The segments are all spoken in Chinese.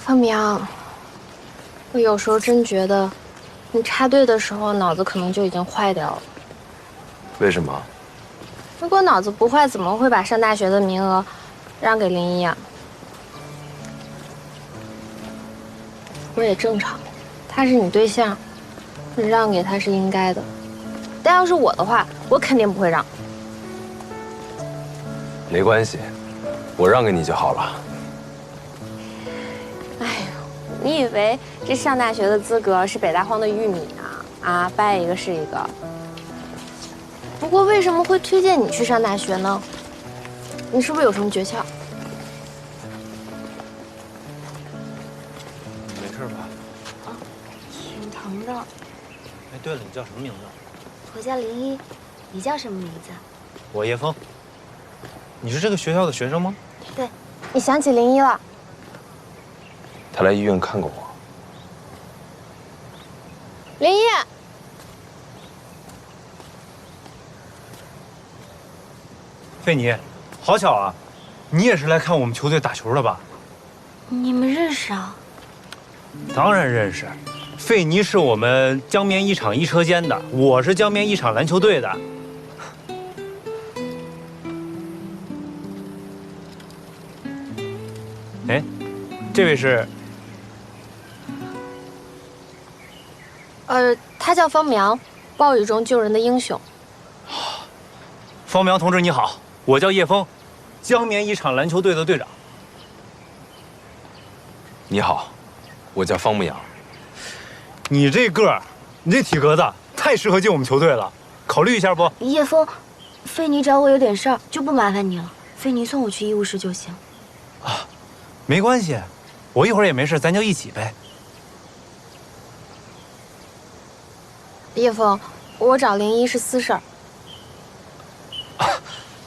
方明，我有时候真觉得，你插队的时候脑子可能就已经坏掉了。为什么？如果脑子不坏，怎么会把上大学的名额让给林一啊？我也正常，他是你对象，你让给他是应该的。但要是我的话，我肯定不会让。没关系，我让给你就好了。哎呦，你以为这上大学的资格是北大荒的玉米啊？掰一个是一个。不过为什么会推荐你去上大学呢？你是不是有什么诀窍？没事吧？啊，挺疼的。哎，对了，你叫什么名字？我叫林一，你叫什么名字？我叶枫。你是这个学校的学生吗？对。你想起林一了？他来医院看过我。林一。费妮，好巧啊，你也是来看我们球队打球的吧？你们认识啊？当然认识。费妮是我们江面一场一车间的，我是江面一场篮球队的。哎，这位是？他叫方苗，暴雨中救人的英雄。方苗同志你好，我叫叶枫，江面一场篮球队的队长。你好，我叫方牧阳。你这个儿，你这体格子太适合进我们球队了，考虑一下不？叶枫，费妮找我有点事儿，就不麻烦你了。费妮送我去医务室就行。啊，没关系，我一会儿也没事，咱就一起呗。叶枫，我找林一是私事儿。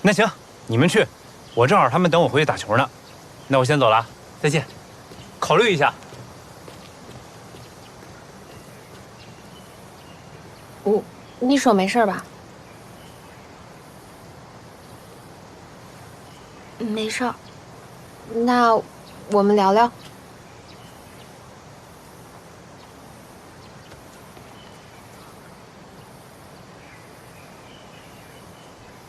那行，你们去，我正好他们等我回去打球呢。那我先走了，再见。考虑一下。你手没事吧？没事儿。那我们聊聊。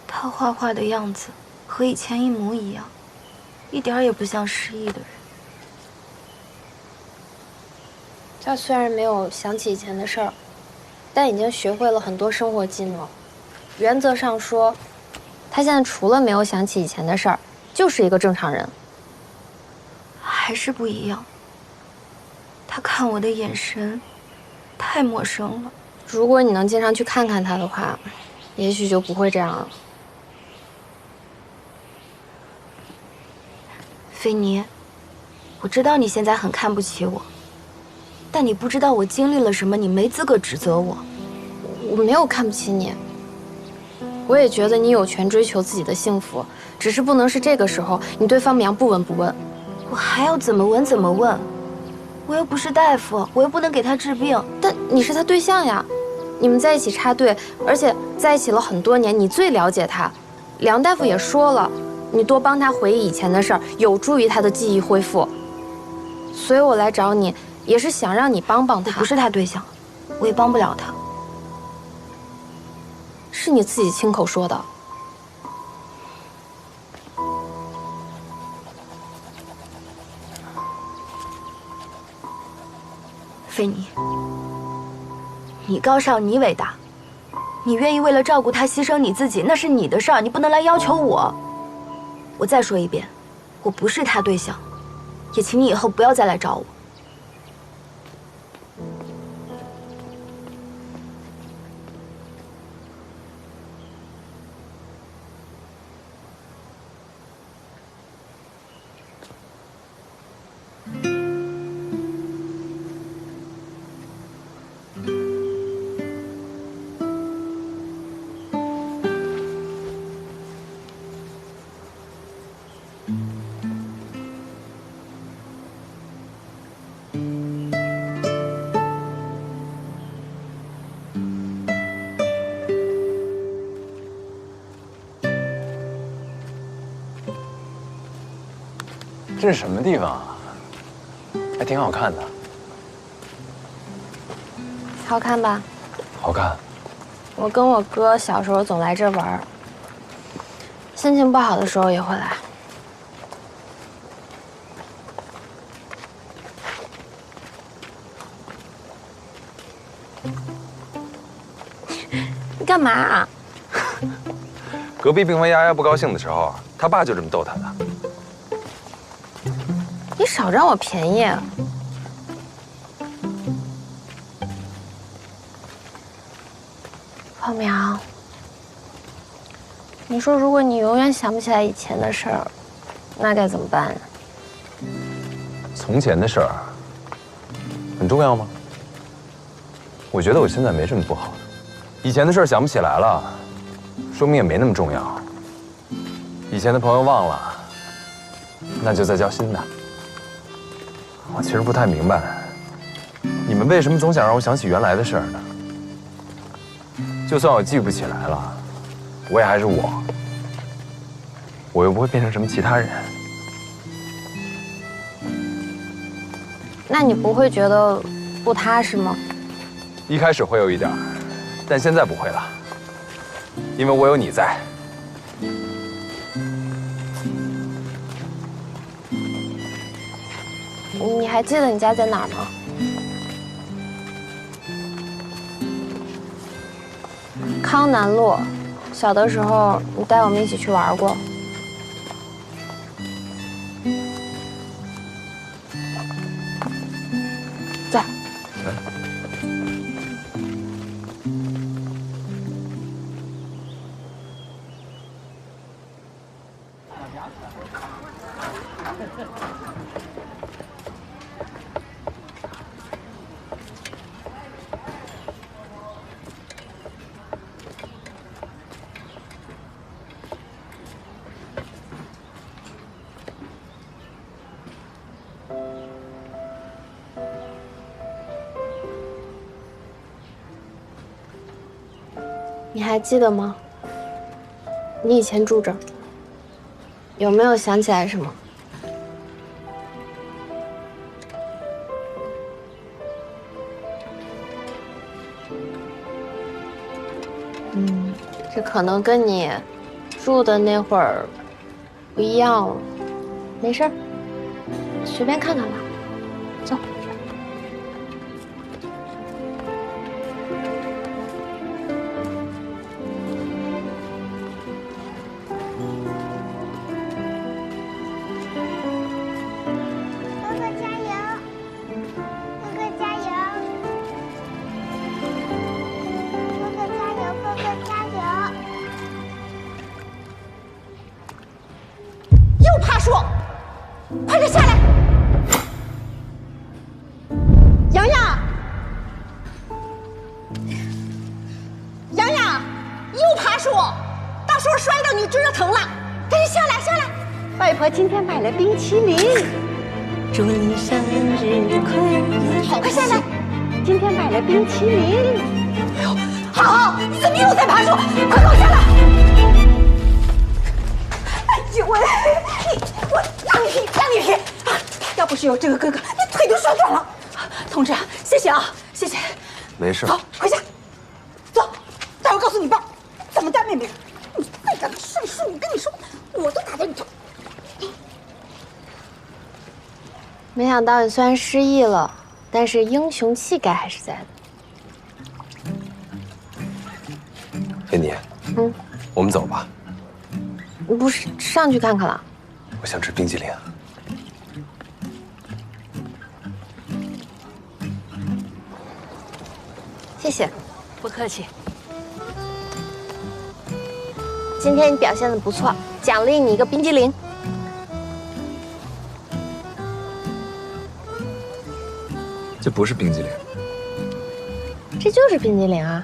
他画画的样子和以前一模一样，一点儿也不像失忆的人。他虽然没有想起以前的事儿，但已经学会了很多生活技能。原则上说，他现在除了没有想起以前的事儿，就是一个正常人。还是不一样。他看我的眼神太陌生了。如果你能经常去看看他的话，也许就不会这样了。菲妮，我知道你现在很看不起我，但你不知道我经历了什么，你没资格指责我。我没有看不起你，我也觉得你有权追求自己的幸福，只是不能是这个时候你对方明不闻不问。我还要怎么闻怎么问？我又不是大夫，我又不能给他治病。但你是他对象呀，你们在一起插队，而且在一起了很多年，你最了解他。梁大夫也说了，你多帮他回忆以前的事儿，有助于他的记忆恢复。所以我来找你，也是想让你帮帮他。我不是他对象，我也帮不了他。是你自己亲口说的。菲妮，你高尚，你伟大，你愿意为了照顾他牺牲你自己，那是你的事儿，你不能来要求我。我再说一遍，我不是他对象，也请你以后不要再来找我。这是什么地方啊？哎，还挺好看的。好看吧？好看。我跟我哥小时候总来这玩，心情不好的时候也会来。你干嘛啊？隔壁病房丫丫不高兴的时候，他爸就这么逗她的。你少占我便宜。方苗，你说如果你永远想不起来以前的事儿，那该怎么办呢？从前的事儿很重要吗？我觉得我现在没什么不好的。以前的事儿想不起来了，说明也没那么重要。以前的朋友忘了，那就再交新的。我其实不太明白，你们为什么总想让我想起原来的事儿呢？就算我记不起来了，我也还是我，我又不会变成什么其他人。那你不会觉得不踏实吗？一开始会有一点儿，但现在不会了，因为我有你在。你还记得你家在哪儿吗？康南路，小的时候你带我们一起去玩过。在。你还记得吗？你以前住这儿，有没有想起来什么？这可能跟你住的那会儿不一样了。没事儿，随便看看吧。走。快点下来！洋洋，洋洋，又爬树，到时候摔到你知道疼了，赶紧下来下来！外婆今天买了冰淇淋，祝你生日快乐！好，快下来！今天买了冰淇淋。哎呦，好，你怎么又在爬树？快给我下来！哎呦喂，我让你皮！要不是有这个哥哥，你腿就摔断了。同志，谢谢啊，谢谢。没事。好，回家。走，待会儿告诉你爸怎么带妹妹的。你再敢摔树，我跟你说，我都打掉你头。没想到你虽然失忆了，但是英雄气概还是在的。燕妮，我们走吧。你不是上去看看了？我想吃冰淇淋。谢谢，不客气。今天你表现得不错，奖励你一个冰激凌。这不是冰激凌，这就是冰激凌啊！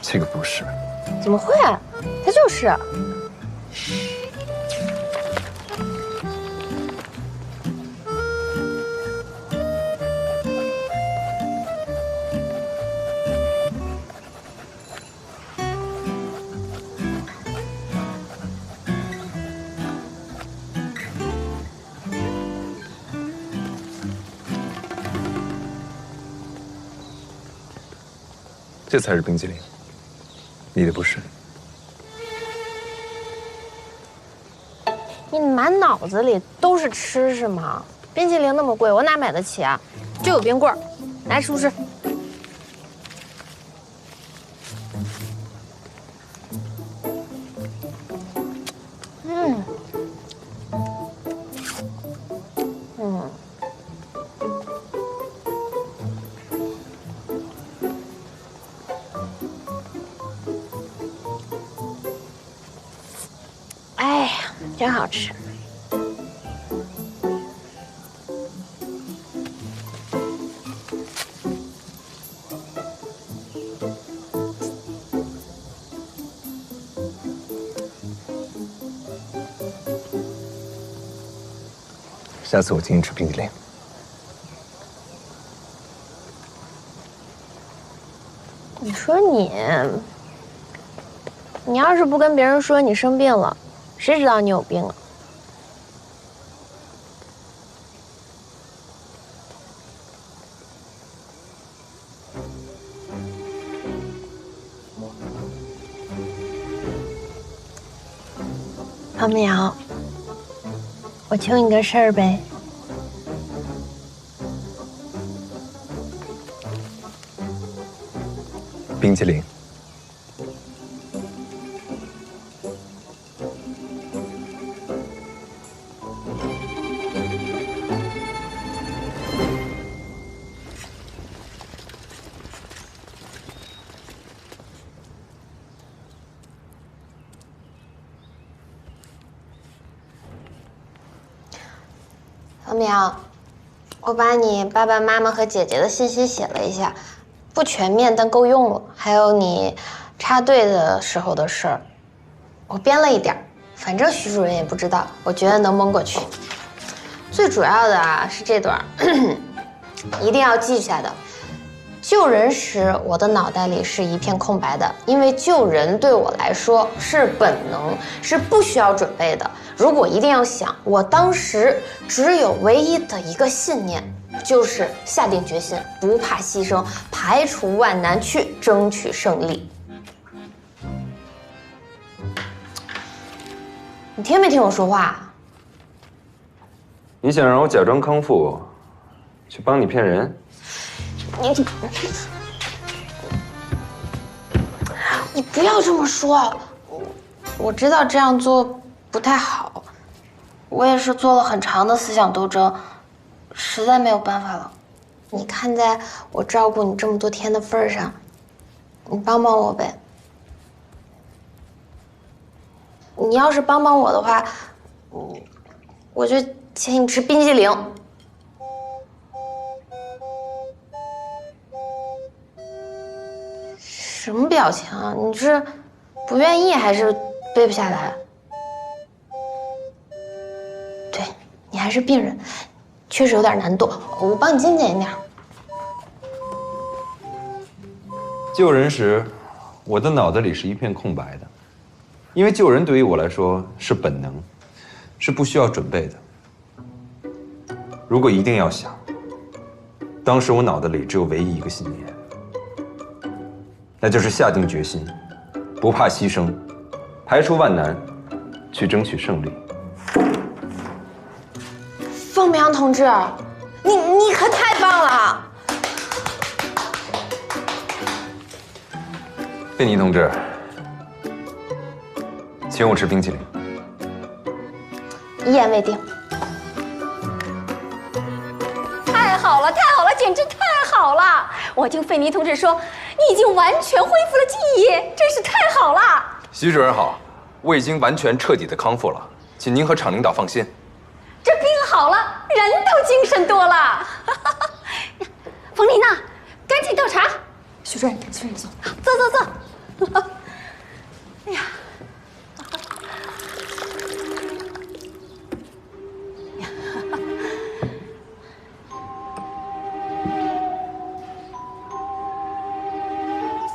这个不是。怎么会？它就是。这才是冰激凌，你的不是。你满脑子里都是吃是吗？冰淇淋那么贵，我哪买得起啊？就有冰棍儿，来吃不吃？哎呀，真好吃。下次我请你吃冰激凌。你说你要是不跟别人说你生病了，谁知道你有病啊？庞明瑶，我求你个事儿呗。冰淇淋。庞明，我把你爸爸妈妈和姐姐的信息写了一下，不全面但够用了。还有你插队的时候的事儿，我编了一点儿，反正徐主任也不知道，我觉得能蒙过去。最主要的啊是这段，一定要记下的。救人时，我的脑袋里是一片空白的，因为救人对我来说是本能，是不需要准备的。如果一定要想，我当时只有唯一的一个信念，就是下定决心，不怕牺牲，排除万难去争取胜利。你听没听我说话？你想让我假装康复，去帮你骗人？你不要这么说，我知道这样做不太好，我也是做了很长的思想斗争，实在没有办法了。你看在我照顾你这么多天的份上，你帮帮我呗。你要是帮帮我的话，我就请你吃冰激凌。什么表情啊？你是不愿意还是背不下来？对，你还是病人，确实有点难度，我帮你精简一点。救人时，我的脑子里是一片空白的，因为救人对于我来说是本能，是不需要准备的。如果一定要想，当时我脑子里只有唯一一个信念。那就是下定决心，不怕牺牲，排除万难，去争取胜利。凤鸣同志，你可太棒了！贝尼同志，请我吃冰淇淋。一言为定。太好了，太好了，简直太好了！我听费尼同志说，你已经完全恢复了记忆，真是太好了。徐主任好，我已经完全彻底的康复了，请您和厂领导放心。这病好了，人都精神多了。冯丽娜，赶紧倒茶。徐主任，徐主任坐，坐。哎呀。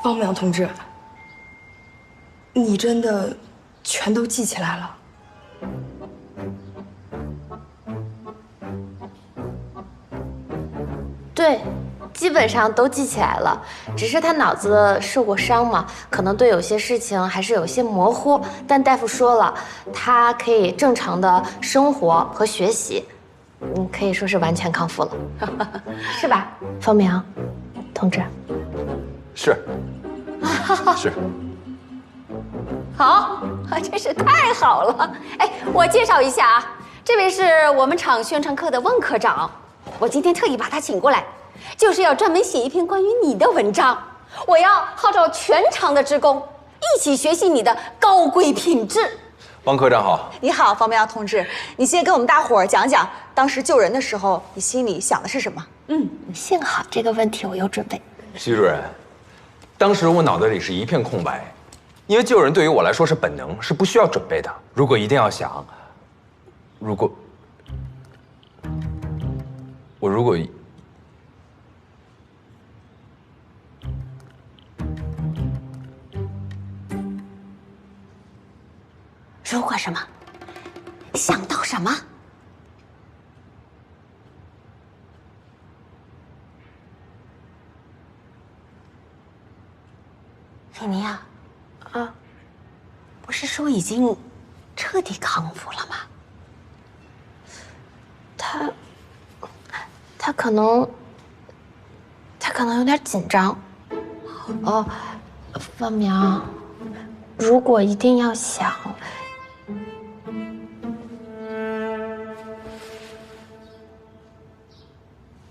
方淼同志，你真的全都记起来了？对，基本上都记起来了，只是他脑子受过伤嘛，可能对有些事情还是有些模糊。但大夫说了，他可以正常的生活和学习，可以说是完全康复了，是吧，方明同志？是，是。好，真是太好了！哎，我介绍一下啊，这位是我们厂宣传科的汪科长，我今天特意把他请过来，就是要专门写一篇关于你的文章。我要号召全厂的职工一起学习你的高贵品质。汪科长好。你好，方明阳同志，你先跟我们大伙儿讲讲当时救人的时候，你心里想的是什么？幸好这个问题我有准备。徐主任，当时我脑袋里是一片空白，因为救人对于我来说是本能，是不需要准备的。如果一定要想，如果如果什么？想到什么？李妮啊，不是说已经彻底康复了吗？他可能有点紧张。哦，方明，如果一定要想，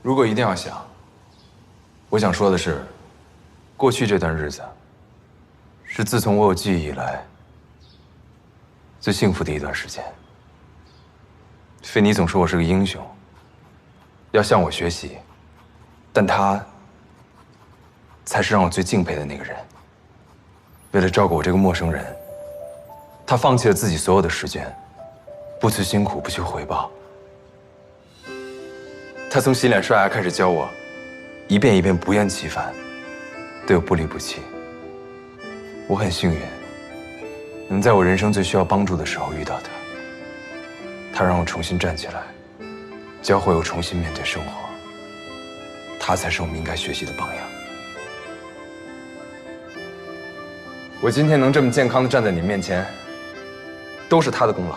如果一定要想，我想说的是，过去这段日子，是自从我有记忆以来最幸福的一段时间。费妮总说我是个英雄，要向我学习，但他才是让我最敬佩的那个人。为了照顾我这个陌生人，他放弃了自己所有的时间，不辞辛苦，不求回报。他从洗脸刷牙开始教我，一遍一遍不厌其烦，对我不离不弃。我很幸运，能在我人生最需要帮助的时候遇到他。他让我重新站起来，教会我重新面对生活。他才是我们应该学习的榜样。我今天能这么健康的站在你面前，都是他的功劳。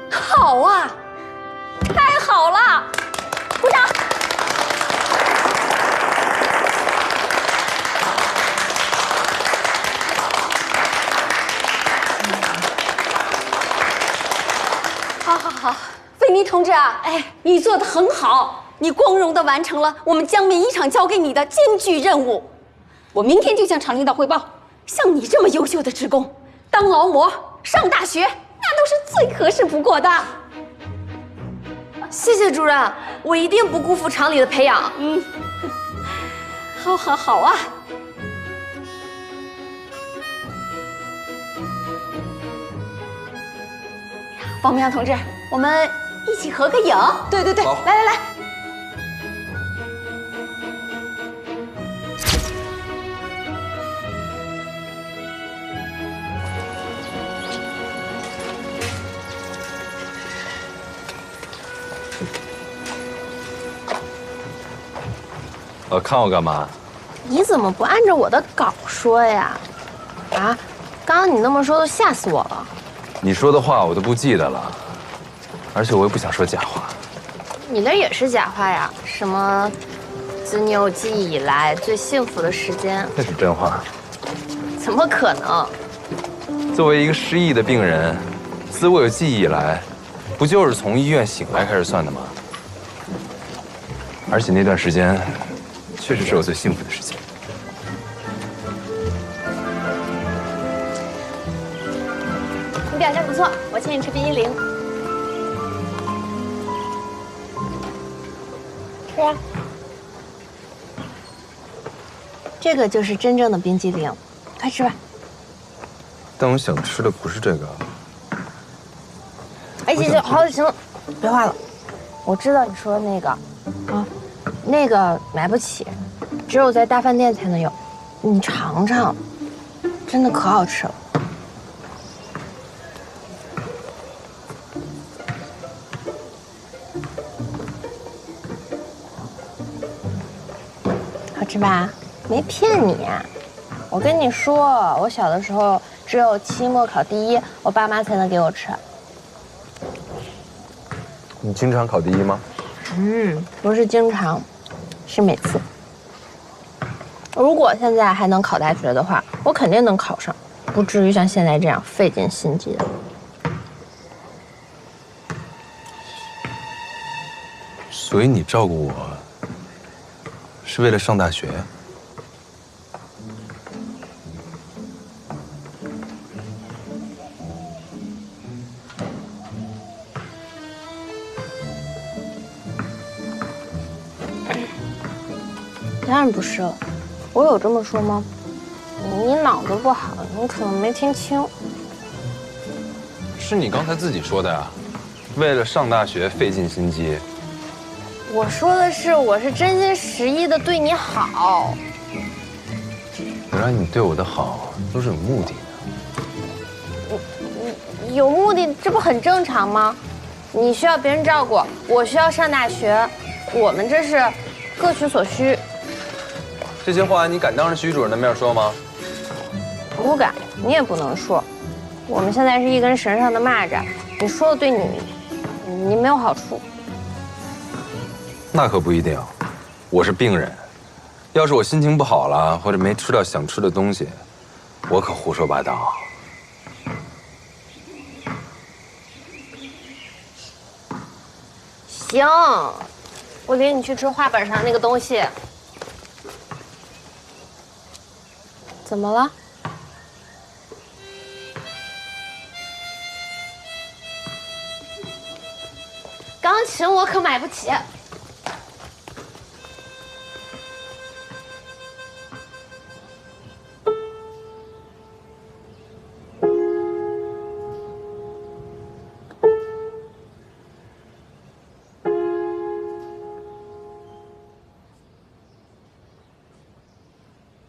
好啊，太好了！鼓掌。好，费妮同志啊，哎，你做得很好，你光荣地完成了我们江面一厂交给你的艰巨任务。我明天就向厂领导汇报，像你这么优秀的职工，当劳模、上大学，那都是最合适不过的。谢谢主任，我一定不辜负厂里的培养。好啊。方明阳同志，我们一起合个影。对，好，来。看我干嘛？你怎么不按照我的稿说呀？啊，刚刚你那么说都吓死我了。你说的话我都不记得了，而且我又不想说假话。你那也是假话呀？什么自你有记忆以来最幸福的时间？那是真话。怎么可能？作为一个失忆的病人，自我有记忆以来，不就是从医院醒来开始算的吗？而且那段时间，确实是我最幸福的时间。你表现不错，我请你吃冰激凌。吃啊！这个就是真正的冰激凌，快吃吧。但我想吃的不是这个。哎，行，好了，行了，别画了。我知道你说的那个，啊，那个买不起，只有在大饭店才能有。你尝尝，真的可好吃了。吃吧？没骗你啊。我跟你说，我小的时候只有期末考第一，我爸妈才能给我吃。你经常考第一吗？不是经常，是每次。如果现在还能考大学的话，我肯定能考上，不至于像现在这样费尽心机的。所以你照顾我，是为了上大学？当然不是了，我有这么说吗？你脑子不好，你可能没听清。是你刚才自己说的呀，为了上大学费尽心机。我说的是，我是真心实意的对你好。原来你对我的好都是有目的的。有目的，这不很正常吗？你需要别人照顾，我需要上大学，我们这是各取所需。这些话你敢当着徐主任的面说吗？不敢，你也不能说。我们现在是一根绳上的蚂蚱，你说的对你没有好处。那可不一定，我是病人，要是我心情不好了，或者没吃到想吃的东西，我可胡说八道。行，我领你去吃画本上那个东西。怎么了？钢琴我可买不起。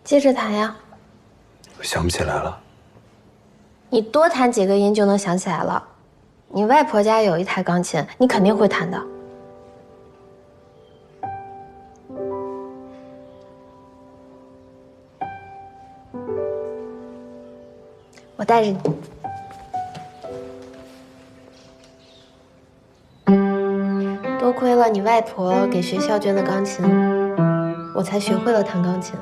接着弹呀。我想不起来了。你多弹几个音就能想起来了。你外婆家有一台钢琴，你肯定会弹的。我带着你。多亏了你外婆给学校捐的钢琴，我才学会了弹钢琴。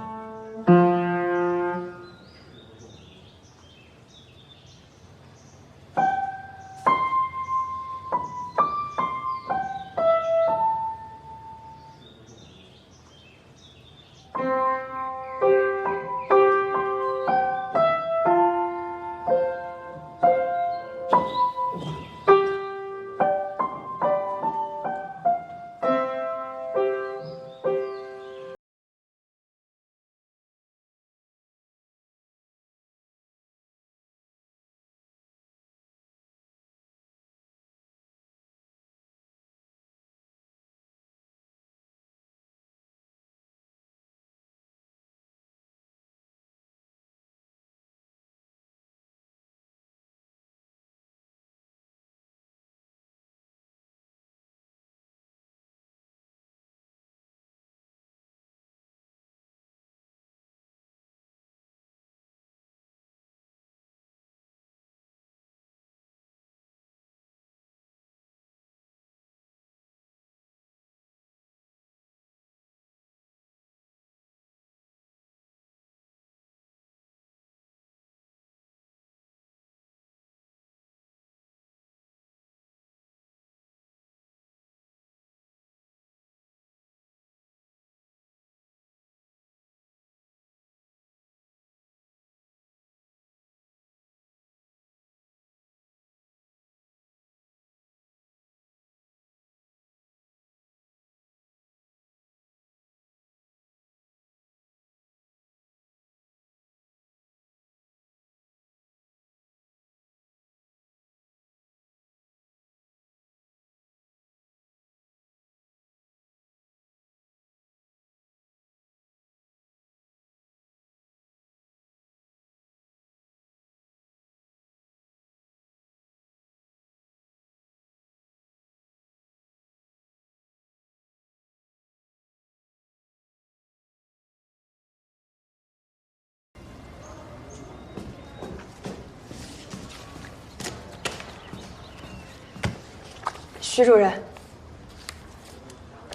徐主任，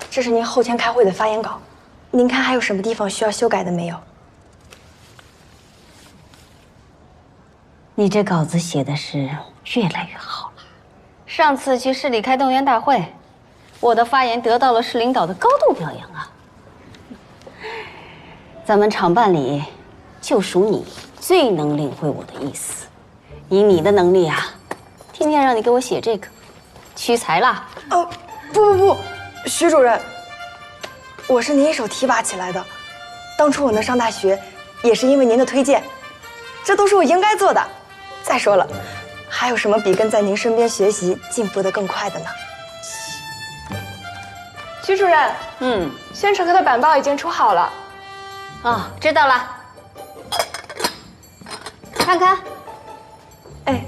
这是您后天开会的发言稿，您看还有什么地方需要修改的没有？你这稿子写的是越来越好了。上次去市里开动员大会，我的发言得到了市领导的高度表扬啊。咱们厂办里就属你最能领会我的意思。以你的能力啊，天天让你给我写这个，屈才了。哦，不，徐主任，我是您一手提拔起来的，当初我能上大学，也是因为您的推荐，这都是我应该做的。再说了，还有什么比跟在您身边学习进步得更快的呢？徐主任，宣传课的板报已经出好了。哦，知道了。看看。哎，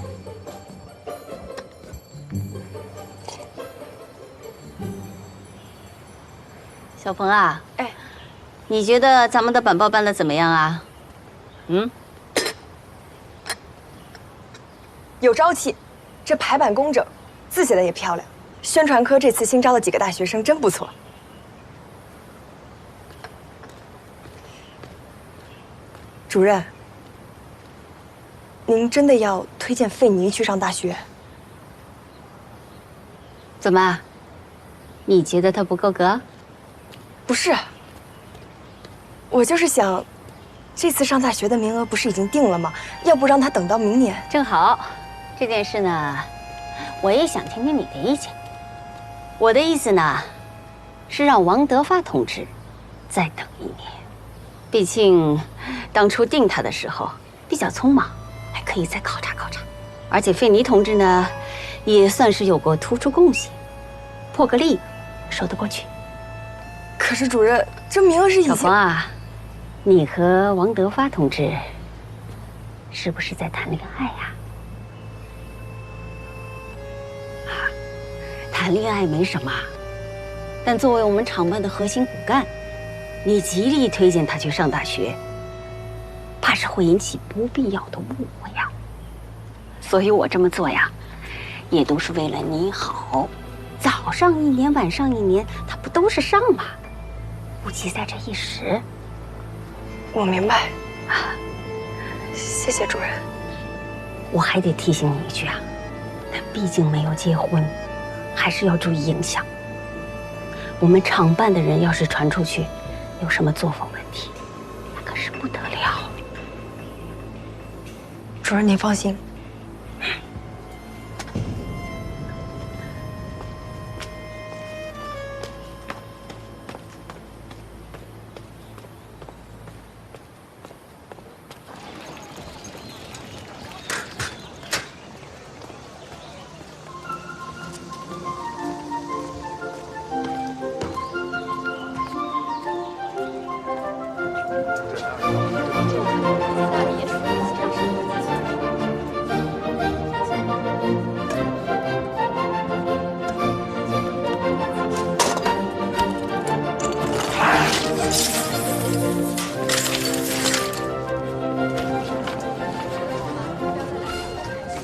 小鹏啊，哎，你觉得咱们的板报办得怎么样啊？有朝气，这排版工整，字写的也漂亮。宣传科这次新招的几个大学生真不错。主任，您真的要推荐费妮去上大学？怎么？你觉得他不够格？不是，我就是想，这次上大学的名额不是已经定了吗？要不让他等到明年？正好，这件事呢，我也想听听你的意见。我的意思呢，是让王德发同志再等1年。毕竟，当初定他的时候比较匆忙，还可以再考察考察。而且费妮同志呢，也算是有过突出贡献，破个例说得过去。可是主任，这名额是已经……小鹏啊，你和王德发同志是不是在谈恋爱呀？谈恋爱没什么，但作为我们厂办的核心骨干，你极力推荐他去上大学，怕是会引起不必要的误会呀。所以我这么做呀，也都是为了你好。早上1年，晚上1年，他不都是上吗？不急在这一时。我明白，谢谢主任。我还得提醒你一句啊，他毕竟没有结婚，还是要注意影响。我们厂办的人要是传出去，有什么作风问题，那可是不得了。主任您放心。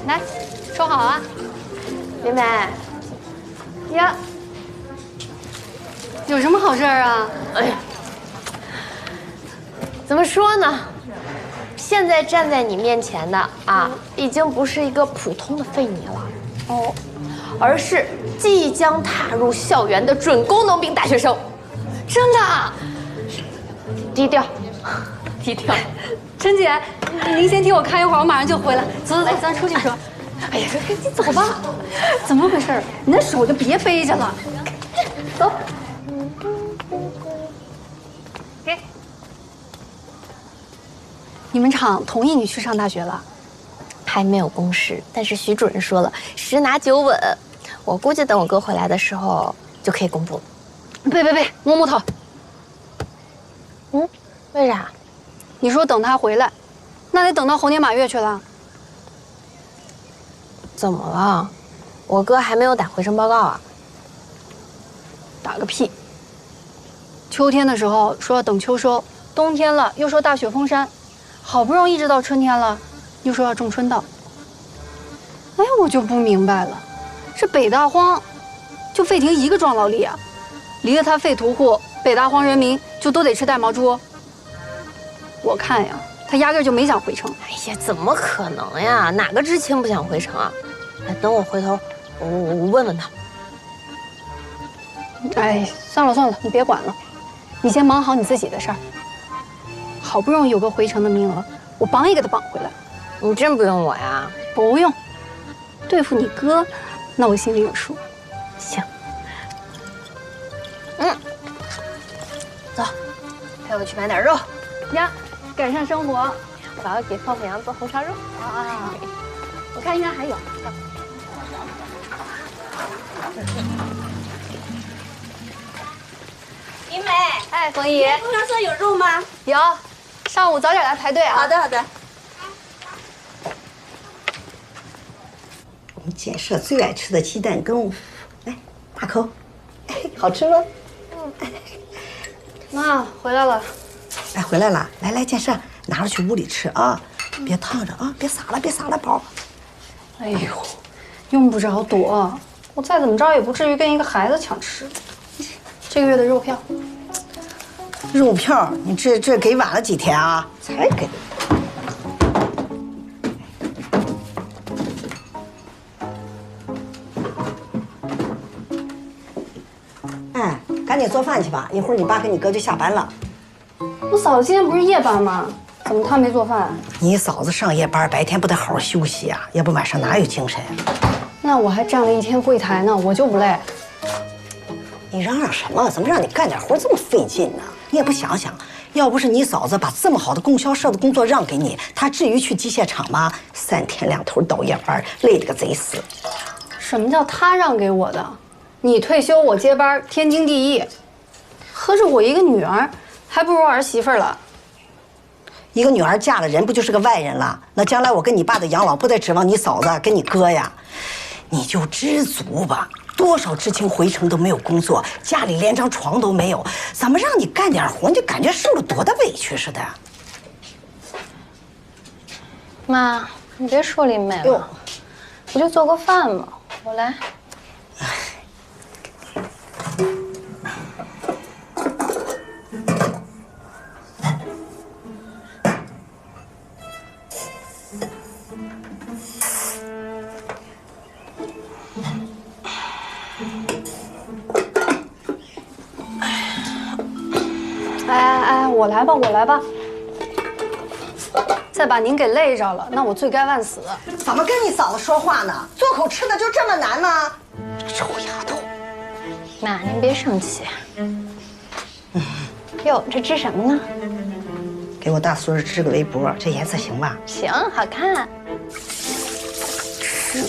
来，收好啊，林梅。呀，有什么好事儿啊？哎呀，怎么说呢？现在站在你面前的啊，已经不是一个普通的费妮了，哦，而是即将踏入校园的准功能兵大学生。真的？低调，低调。陈姐，您先替我看一会儿，我马上就回来。走，咱出去说。哎呀，你走吧。怎么回事？你那手就别背着了。走。给。你们厂同意你去上大学了？还没有公示，但是徐主任说了，10拿9稳。我估计等我哥回来的时候就可以公布了。别，摸摸头。为啥？你说等他回来，那得等到猴年马月去了。怎么了？我哥还没有打回声报告啊？打个屁！秋天的时候说要等秋收，冬天了又说大雪封山，好不容易一直到春天了，又说要种春稻。哎，我就不明白了，这北大荒就费婷一个壮劳力啊，离了他费屠户，北大荒人民就都得吃带毛猪。我看呀，他压根就没想回城。哎呀，怎么可能呀？哪个知青不想回城啊？哎，等我回头，我问问他。哎，算了算了，你别管了，你先忙好你自己的事儿。好不容易有个回城的名额，我帮也给他绑回来。你真不用我呀？不用，对付你哥，那我心里有数。行。走，陪我去买点肉呀，改善生活。我要给放放羊做红烧肉啊！我看应该还有。林美，哎，冯姨，供销社有肉吗？有，上午早点来排队啊。好的，好的。我们建设最爱吃的鸡蛋羹，来大口，好吃吗？妈回来了。哎，回来了，来来，建设拿着去屋里吃啊，别烫着啊，别撒了，别撒了，宝。哎呦，用不着躲，我再怎么着也不至于跟一个孩子抢吃。这个月的肉票。肉票，你这给晚了几天啊？才给。哎，赶紧做饭去吧，一会儿你爸跟你哥就下班了。我嫂子今天不是夜班吗？怎么她没做饭？你嫂子上夜班，白天不得好好休息啊？要不晚上哪有精神呀？那我还站了一天柜台呢，我就不累。你嚷嚷什么？怎么让你干点活这么费劲呢？你也不想想，要不是你嫂子把这么好的供销社的工作让给你，她至于去机械厂吗？3天2头倒夜班，累得个贼死。什么叫她让给我的？你退休我接班，天经地义。合着我一个女儿，还不如儿媳妇了。一个女儿嫁了人，不就是个外人了？那将来我跟你爸的养老，不得指望你嫂子跟你哥呀？你就知足吧。多少知青回城都没有工作，家里连张床都没有，怎么让你干点活，你就感觉受了多大委屈似的。妈，你别说林美了，不就做个饭吗？我来。哎，我来吧，我来吧。再把您给累着了，那我罪该万死。怎么跟你嫂子说话呢？做口吃的就这么难吗？臭丫头！妈，您别生气。哟，这织什么呢？给我大孙儿织个围脖，这颜色行吧？行，好看。吃，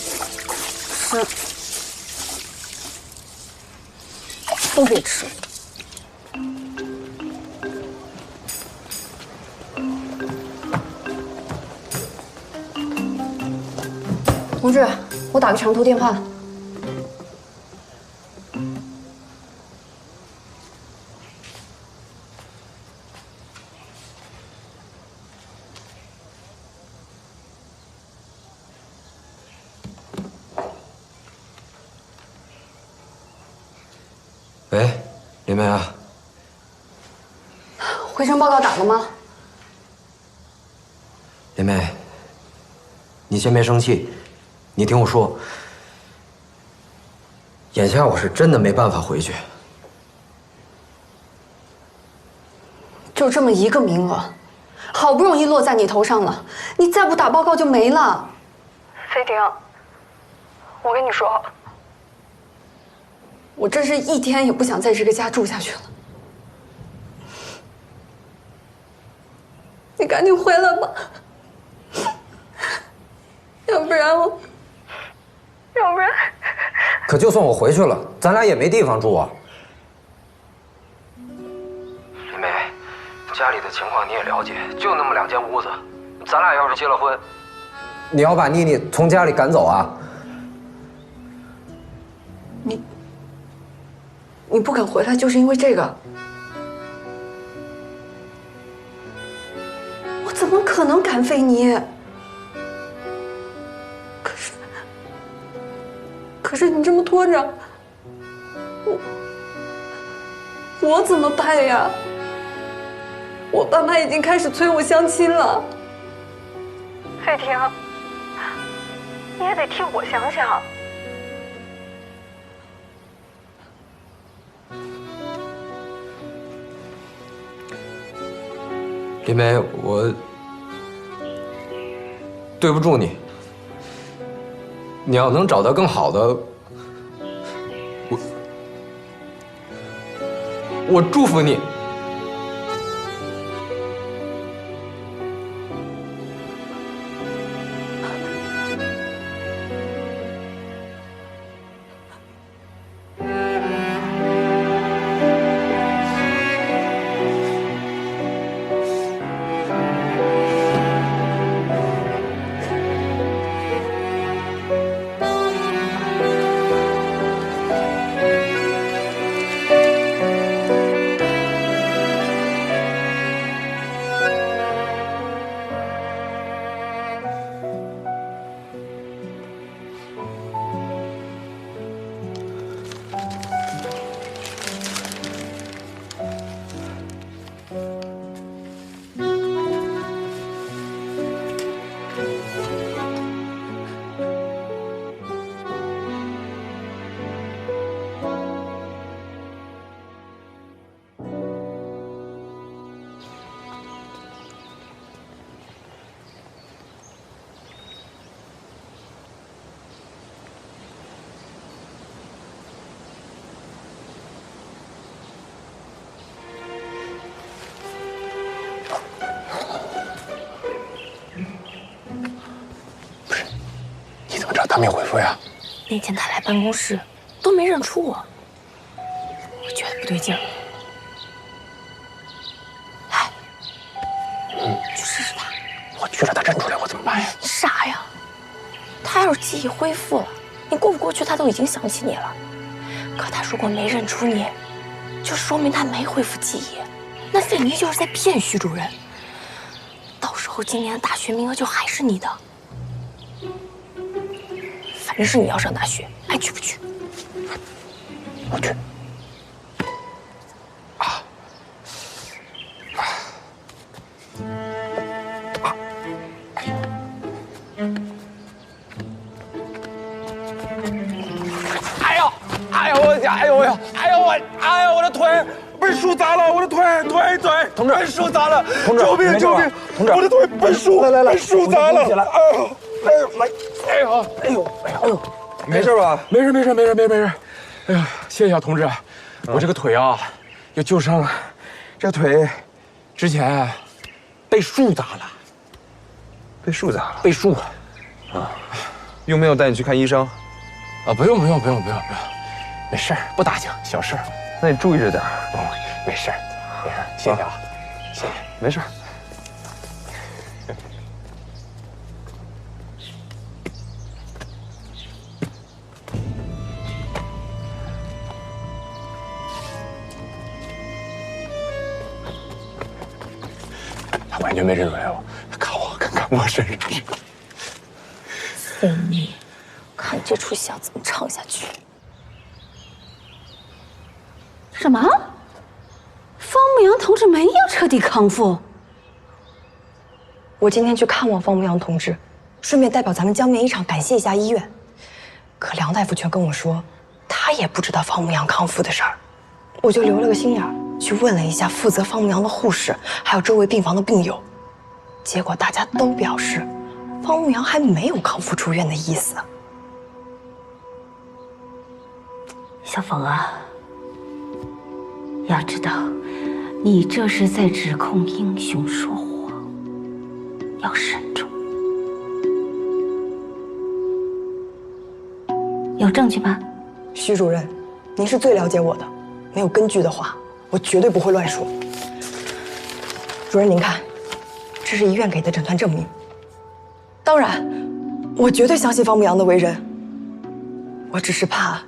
都别吃。同志，我打个长途电话。喂，林梅啊，回城报告打了吗？林梅，你先别生气。你听我说，眼下我是真的没办法回去。就这么一个名额，好不容易落在你头上了，你再不打报告就没了。飞婷，我跟你说，我真是一天也不想在这个家住下去了。你赶紧回来吧，要不然。可就算我回去了，咱俩也没地方住啊。林梅，家里的情况你也了解，就那么2间屋子，咱俩要是结了婚，你要把妮妮从家里赶走啊？你不肯回来，就是因为这个？我怎么可能赶飞你？可是你这么拖着，我怎么办呀？我爸妈已经开始催我相亲了。费婷，你也得替我想想。林梅，我对不住你。你要能找到更好的，我祝福你。他没回复呀？那天他来办公室都没认出我，我觉得不对劲儿。哎，去试试他。我去了，他认出来我怎么办呀？你傻呀！他要是记忆恢复了，你过不过去他都已经想起你了。可他如果没认出你，就说明他没恢复记忆，那费妮就是在骗徐主任。到时候今年的大学名额就还是你的。反正是你要上大学，爱去不去？我去。我的腿被树砸了，我的腿，同志，被树砸了，同志，救命！同志，我的腿被树砸了，哎呦，没事吧？没事。哎呀，谢谢啊，同志，我这个腿啊，又旧伤了。这腿之前被树砸了，被树啊！用不用带你去看医生？啊，不用，没事，不打紧，小事。那你注意着点。没事，谢谢啊，谢谢，没事。他完全没认出来我，看我身上是。费妮，看这出戏要怎么唱下去？什么？方牧阳同志没有彻底康复？我今天去看望方牧阳同志，顺便代表咱们江面一场感谢一下医院。可梁大夫却跟我说，他也不知道方牧阳康复的事儿。我就留了个心眼儿，去问了一下负责方牧阳的护士，还有周围病房的病友。结果大家都表示，方牧阳还没有康复出院的意思。小凤啊，要知道，你这是在指控英雄说谎，要慎重。有证据吗？徐主任，您是最了解我的，没有根据的话，我绝对不会乱说。主任，您看，这是医院给的诊断证明。当然，我绝对相信方牧阳的为人，我只是怕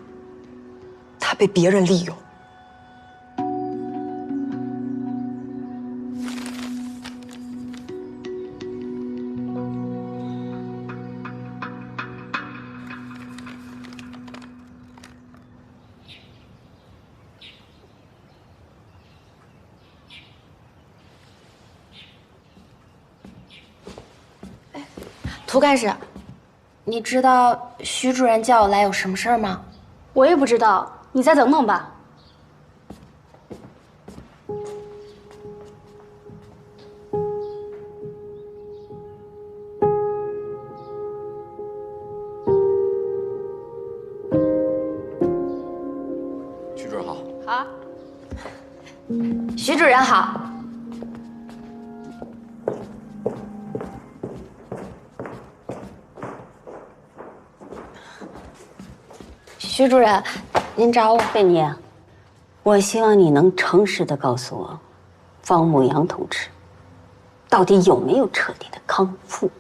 他被别人利用。涂干事，你知道徐主任叫我来有什么事儿吗？我也不知道，你再等等吧。徐主任好。好。徐主任好。徐主任，您找我。贝妮，我希望你能诚实的告诉我，方牧阳同志到底有没有彻底的康复。